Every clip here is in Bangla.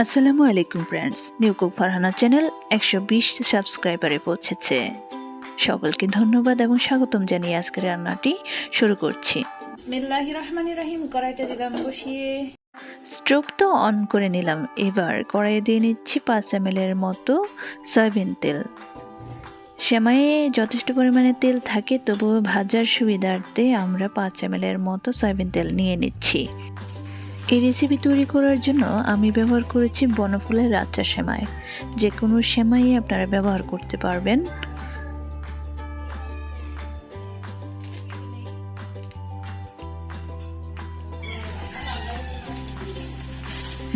আসসালামু আলাইকুম friends, new cook Farhana channel 120 সাবস্ক্রাইবারে পৌঁছেছে। সকলকে ধন্যবাদ এবং স্বাগতম জানিয়ে আজকের রান্নাটি শুরু করছি। বিসমিল্লাহির রহমানির রহিম। কড়াইটা দিলাম বসিয়ে, স্টোভ তো অন করে নিলাম। এবার কড়াইয়ে দিয়ে নিচ্ছি 5 ml এর মতো সয়াবিন তেল। সেমাইয়ে যথেষ্ট পরিমাণে তেল থাকে, তবুও ভাজার সুবিধার্থে আমরা 5 ml এর মতো সয়াবিন তেল নিয়ে নিচ্ছি। এই রেসিপি তৈরি করার জন্য আমি ব্যবহার করেছি বনফুলের রাচ্চা সেমাই। যে কোনো সেমাই আপনারা ব্যবহার করতে পারবেন।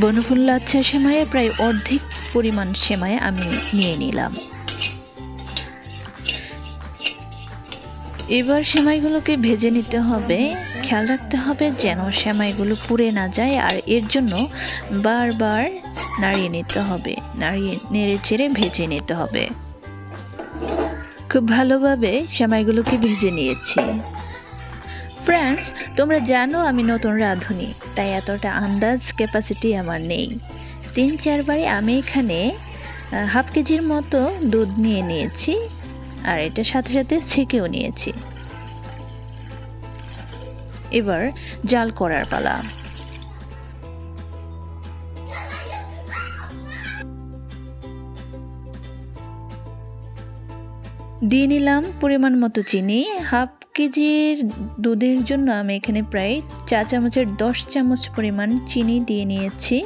বনফুল রাচ্চা সেমাইয়ে প্রায় অর্ধেক পরিমাণ সেমাই আমি নিয়ে নিলাম। এবার সেমাইগুলোকে ভেজে নিতে হবে। খেয়াল রাখতে হবে যেন সেমাইগুলো পুড়ে না যায়, আর এর জন্য বারবার নাড়িয়ে নিতে হবে, নেড়ে চেড়ে ভেজে নিতে হবে। খুব ভালোভাবে সেমাইগুলোকে ভেজে নিয়েছি। ফ্রেন্ডস, তোমরা জানো আমি নতুন রাঁধুনি, তাই এতটা আন্দাজ ক্যাপাসিটি আমার নেই। 3-4 বারে আমি এখানে হাফ কেজির মতো দুধ নিয়ে নিয়েছি, আর এটার সাথে সাথে ছেঁকেও নিয়েছি। এবার জাল করার পালা। দিয়ে নিলাম পরিমাণ মতো চিনি। হাফ কেজির দুধের জন্য আমি এখানে প্রায় 4 চামচের 10 চামচ পরিমাণ চিনি দিয়ে নিয়েছি।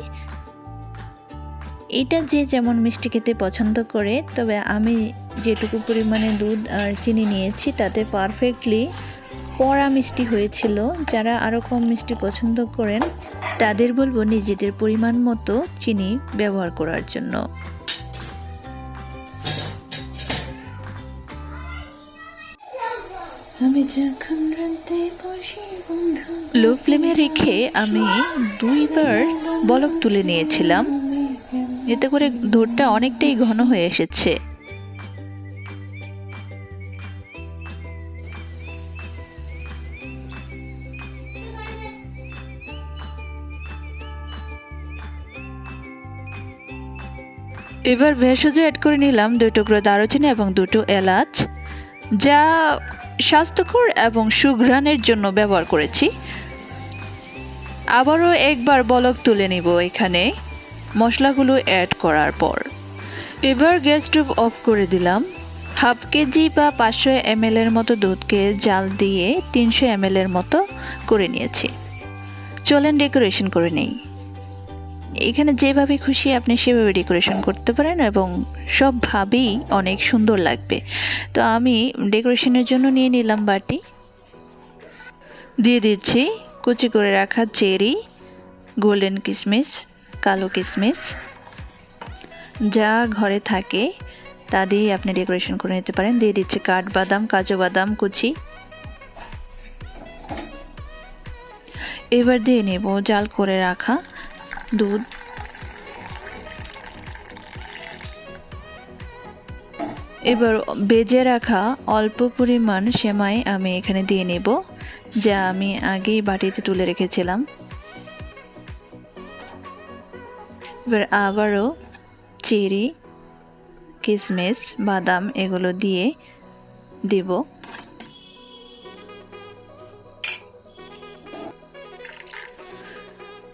এটা যে যেমন মিষ্টি খেতে পছন্দ করে, তবে আমি যেটুকু পরিমাণে দুধ আর চিনি নিয়েছি তাতে পারফেক্টলি কড়া মিষ্টি হয়েছিল। যারা আরও কম মিষ্টি পছন্দ করেন তাদের বলবো নিজেদের পরিমাণ মতো চিনি ব্যবহার করার জন্য। লো ফ্লেমে রেখে আমি 2 বার বলক তুলে নিয়েছিলাম। এতে করে দুধটা অনেকটাই ঘন হয়ে এসেছে। এবার ভেষজ অ্যাড করে নিলাম 2 টুকরো দারুচিনি এবং 2টো এলাচ, যা স্বাস্থ্যকর এবং সুঘ্রাণের জন্য ব্যবহার করেছি। আবারও একবার বলক তুলে নিব এখানে মশলাগুলো অ্যাড করার পর। এবার গ্যাস স্টোভ অফ করে দিলাম। হাফ কেজি বা 500 ml এর মতো দুধকে জাল দিয়ে 300 ml এর মতো করে নিয়েছি। চলেন ডেকোরেশন করে নেই। এখানে যেভাবে খুশি আপনি সেভাবে ডেকোরেশন করতে পারেন এবং সবভাবেই অনেক সুন্দর লাগবে। তো আমি ডেকোরেশনের জন্য নিয়ে নিলাম বাটি। দিয়ে দিচ্ছি কুচি করে রাখা চেরি, গোল্ডেন কিশমিশ, কালো কিশমিশ, যা ঘরে থাকে তা দিয়ে আপনি ডেকোরেশন করে নিতে পারেন। দিয়ে দিচ্ছি কাঠবাদাম, কাজু বাদাম কুচি। এবার দিয়ে নেব জাল করে রাখা দুধ। এবার বেজে রাখা অল্প পরিমাণ সেমাই আমি এখানে দিয়ে নেব, যা আমি আগেই বাটিতে তুলে রেখেছিলাম। এবার আবারও চেরি, কিশমিশ, বাদাম এগুলো দিয়ে দেব।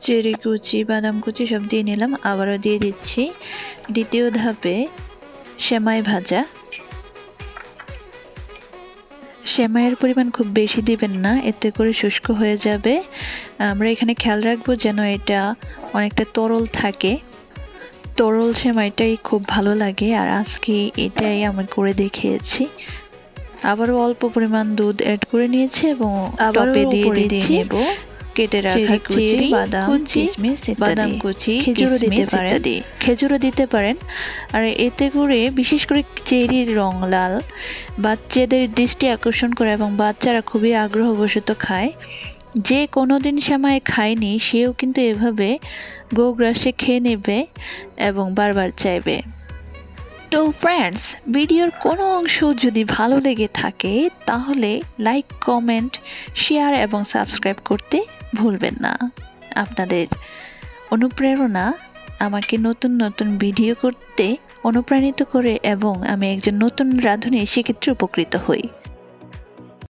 চেরি কুচি, বাদাম কুচি সব দিয়ে নিলাম। আবারও দিয়ে দিচ্ছি দ্বিতীয় ধাপে সেমাই ভাজা। সেমাইয়ের পরিমাণ খুব বেশি দিবেন না, এতে করে শুষ্ক হয়ে যাবে। আমরা এখানে খেয়াল রাখবো যেন এটা অনেকটা তরল থাকে। তরল সেমাইটাই খুব ভালো লাগে, আর আজকে এটাই আমি করে দেখিয়েছি। আবারও অল্প পরিমাণ দুধ অ্যাড করে নিয়েছি এবং টপে দিয়ে দিচ্ছি কেটে রাখা চেরি, বাদাম, কিশমিশ, বাদাম কুচি, খেজুরও দিতে পারেন। আর এতে করে বিশেষ করে চেরির রং লাল, বাচ্চাদের দৃষ্টি আকর্ষণ করে এবং বাচ্চারা খুবই আগ্রহবশত খায়। যে কোনোদিন সেমাই খায়নি সেও কিন্তু এভাবে গোগ্রাসে খেয়ে নেবে এবং বারবার চাইবে। তো ফ্রেন্ডস, ভিডিওর কোনো অংশ যদি ভালো লেগে থাকে তাহলে লাইক, কমেন্ট, শেয়ার এবং সাবস্ক্রাইব করতে ভুলবেন না। আপনাদের অনুপ্রেরণা আমাকে নতুন নতুন ভিডিও করতে অনুপ্রাণিত করে এবং আমি একজন নতুন রাঁধুনি সেক্ষেত্রে উপকৃত হই।